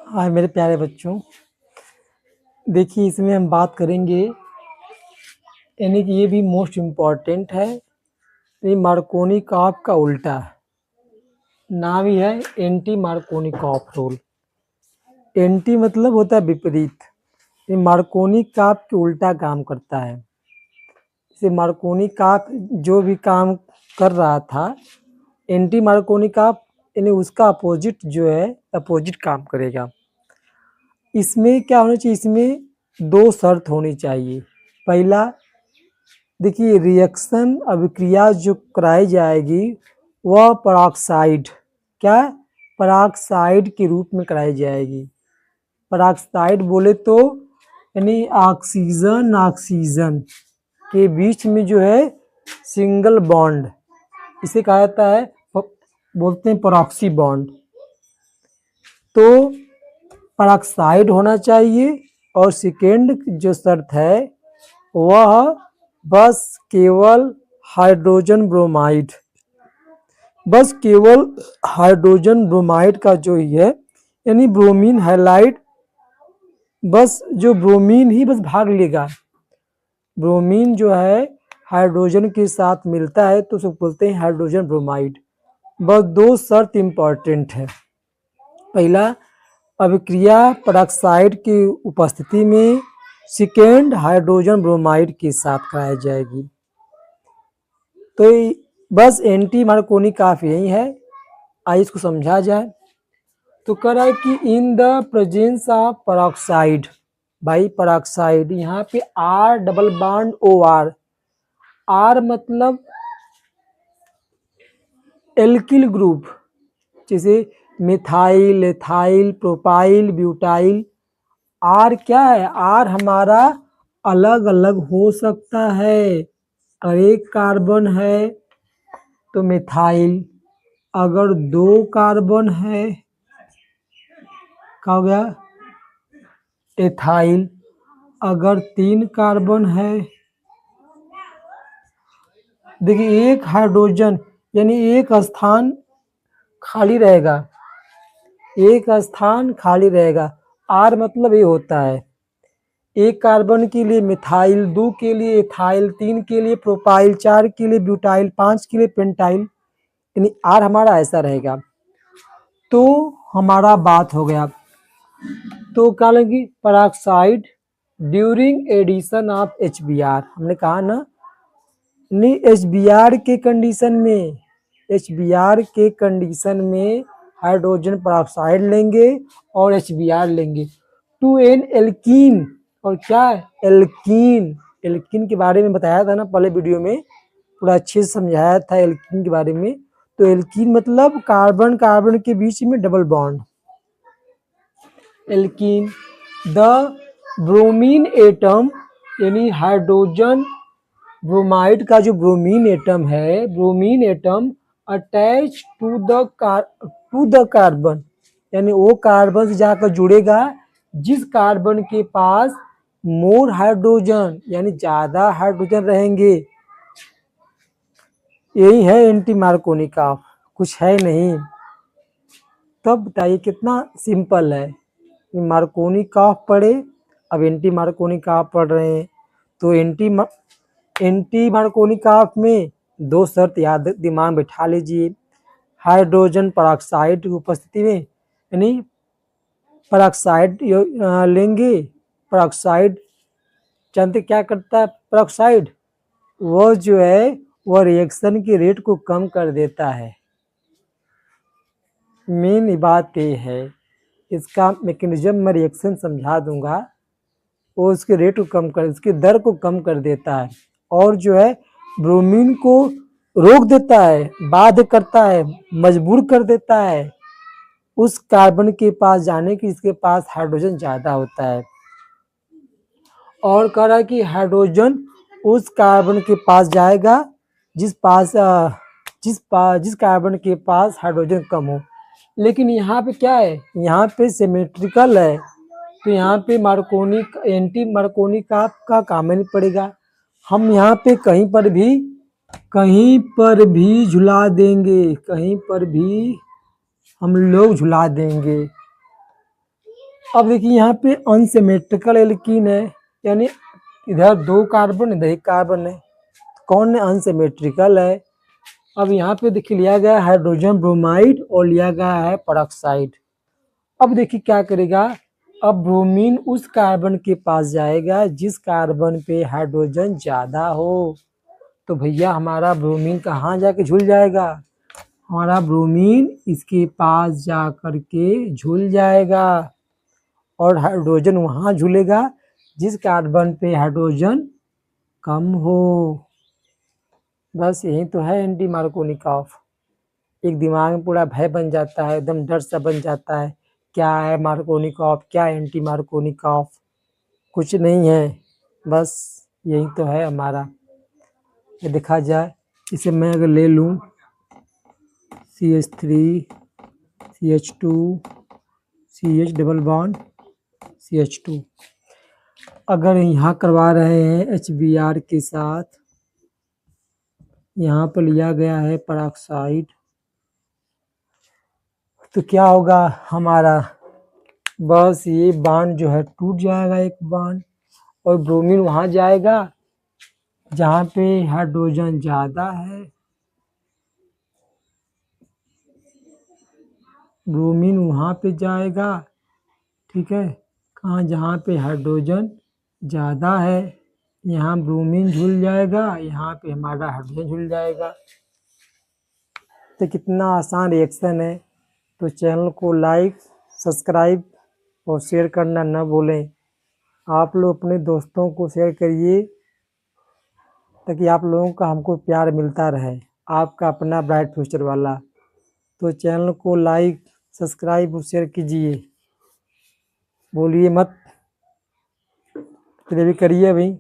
हाय मेरे प्यारे बच्चों, देखिए इसमें हम बात करेंगे, यानी कि ये भी मोस्ट इम्पॉर्टेंट है। ये मार्कोनी कॉफ का उल्टा नाम ही है एंटी मार्कोनी कॉफ रूल। एंटी मतलब होता है विपरीत। ये मार्कोनी कॉफ के उल्टा काम करता है। इसे मार्कोनी कॉफ जो भी काम कर रहा था, एंटी मार्कोनी कॉफ यानी उसका अपोजिट जो है अपोजिट काम करेगा। इसमें क्या होना चाहिए, इसमें दो शर्त होनी चाहिए। पहला, देखिए रिएक्शन अभिक्रिया जो कराई जाएगी वह पेरोक्साइड, क्या पेरोक्साइड के रूप में कराई जाएगी। पेरोक्साइड बोले तो यानी ऑक्सीजन ऑक्सीजन के बीच में जो है सिंगल बॉन्ड, इसे कहा जाता है, बोलते हैं पेरोक्सी बॉन्ड। तो पेरोक्साइड होना चाहिए। और सेकेंड जो शर्त है वह बस केवल हाइड्रोजन ब्रोमाइड, बस केवल हाइड्रोजन ब्रोमाइड का जो ही है, यानी ब्रोमीन हैलाइड, बस जो ब्रोमीन ही बस भाग लेगा। ब्रोमीन जो है हाइड्रोजन के साथ मिलता है तो उसको बोलते हैं हाइड्रोजन ब्रोमाइड। बस दो शर्त इम्पॉर्टेंट है। पहला, अभिक्रिया पेरोक्साइड की उपस्थिति में, सेकेंड हाइड्रोजन ब्रोमाइड के साथ कराई जाएगी। तो बस एंटी मार्कोनी कॉफ यही है। आइए इसको समझा जाए। तो कह रहा है कि in the presence of peroxide, भाई पेरोक्साइड यहाँ पे R double bond O R, R मतलब एल्किल ग्रुप, जैसे methyl ethyl propyl butyl. R क्या है, आर हमारा अलग अलग हो सकता है। और एक कार्बन है तो मिथाइल, अगर दो कार्बन है क्या हो गया एथाइल, अगर तीन कार्बन है, देखिए एक हाइड्रोजन यानी एक स्थान खाली रहेगा, एक स्थान खाली रहेगा। आर मतलब ये होता है, एक कार्बन के लिए मिथाइल, दो के लिए एथाइल, तीन के लिए प्रोपाइल, चार के लिए ब्यूटाइल, पांच के लिए पेंटाइल, यानी आर हमारा ऐसा रहेगा। तो हमारा बात हो गया। तो क्या लगी, peroxide during addition of HBr, हमने कहा ना, नहीं HBr के कंडीशन में, HBr के कंडीशन में हाइड्रोजन पेरोक्साइड लेंगे और HBr लेंगे। 2N एल्कीन, और क्या एल्कीन, एल्कीन के बारे में बताया था ना पहले वीडियो में, पूरा अच्छे से समझाया था एल्कीन के बारे में। तो एल्कीन मतलब कार्बन कार्बन के बीच में double bond, alkene. The bromine atom यानी हाइड्रोजन ब्रोमाइड का जो ब्रोमीन एटम है, bromine atom attach to the carbon, यानी वो कार्बन से जाकर जुड़ेगा जिस कार्बन के पास मोर हाइड्रोजन, यानी ज्यादा हाइड्रोजन रहेंगे। यही है एंटी मार्कोनी कॉफ, कुछ है नहीं। तब बताइए कितना सिंपल है। मार्कोनी कॉफ पढ़े, अब एंटी मार्कोनी कॉफ पढ़ रहे हैं। तो एंटी मार्कोनी कॉफ में दो शर्त याद दिमाग में बैठा लीजिए। हाइड्रोजन पेरोक्साइड की उपस्थिति में, यानी पेरोक्साइड लेंगे। पेरोक्साइड जानते क्या करता है पेरोक्साइड, वो जो है वह रिएक्शन के रेट को कम कर देता है। मेन बात ये है, इसका मैकेनिज्म मैं रिएक्शन समझा दूंगा। वो उसके रेट को कम कर, उसकी दर को कम कर देता है, और जो है ब्रोमीन को रोक देता है, बाध्य करता है, मजबूर कर देता है उस कार्बन के पास जाने की जिसके पास हाइड्रोजन ज्यादा होता है। और कह रहा है कि हाइड्रोजन उस कार्बन के पास जाएगा जिस कार्बन के पास हाइड्रोजन कम हो। लेकिन यहाँ पे क्या है, यहाँ पे सिमेट्रिकल है, तो यहाँ पे मार्कोनी एंटी मार्कोनी का काम नहीं पड़ेगा। हम यहाँ पे कहीं पर भी कहीं पर भी झुला देंगे, कहीं पर भी हम लोग झुला देंगे। अब देखिए यहाँ पे अनसिमेट्रिकल एल्कीन है, यानी इधर 2 कार्बन इधर 1 कार्बन है, कौन अनसिमेट्रिकल है। अब यहाँ पे देखिए लिया गया हाइड्रोजन ब्रोमाइड और लिया गया है पेरोक्साइड। अब देखिए क्या करेगा, अब ब्रोमीन उस कार्बन के पास जाएगा जिस कार्बन पे हाइड्रोजन ज्यादा हो। तो भैया हमारा ब्रोमीन कहाँ जाके झुल जाएगा, हमारा ब्रोमीन इसके पास जा करके झुल जाएगा और हाइड्रोजन वहाँ झूलेगा जिस कार्बन पे हाइड्रोजन कम हो। बस यही तो है एंटी मार्कोनिकॉफ। एक दिमाग में पूरा भय बन जाता है, एकदम डर सा बन जाता है, क्या है मार्कोनिकॉफ, क्या एंटी मार्कोनिकॉफ, कुछ नहीं है, बस यही तो है हमारा। ये देखा जाए, इसे मैं अगर ले लूँ CH3 CH2 CH double bond CH2, अगर यहाँ करवा रहे हैं HBr के साथ, यहाँ पर लिया गया है पेरोक्साइड, तो क्या होगा हमारा, बस ये बॉन्ड जो है टूट जाएगा एक बॉन्ड, और ब्रोमीन वहाँ जाएगा जहाँ पे हाइड्रोजन ज़्यादा है, ब्रोमीन वहाँ पे जाएगा, ठीक है, कहाँ, जहाँ पे हाइड्रोजन ज़्यादा है, यहाँ ब्रोमीन झुल जाएगा, यहाँ पे हमारा हाइड्रोजन झुल जाएगा। तो कितना आसान रिएक्शन है। तो चैनल को लाइक, सब्सक्राइब और शेयर करना न भूलें। आप लोग अपने दोस्तों को शेयर करिए ताकि आप लोगों का हमको प्यार मिलता रहे, आपका अपना ब्राइट फ्यूचर वाला। तो चैनल को लाइक, सब्सक्राइब और शेयर कीजिए, बोलिए मत, फिर भी करिए भाई।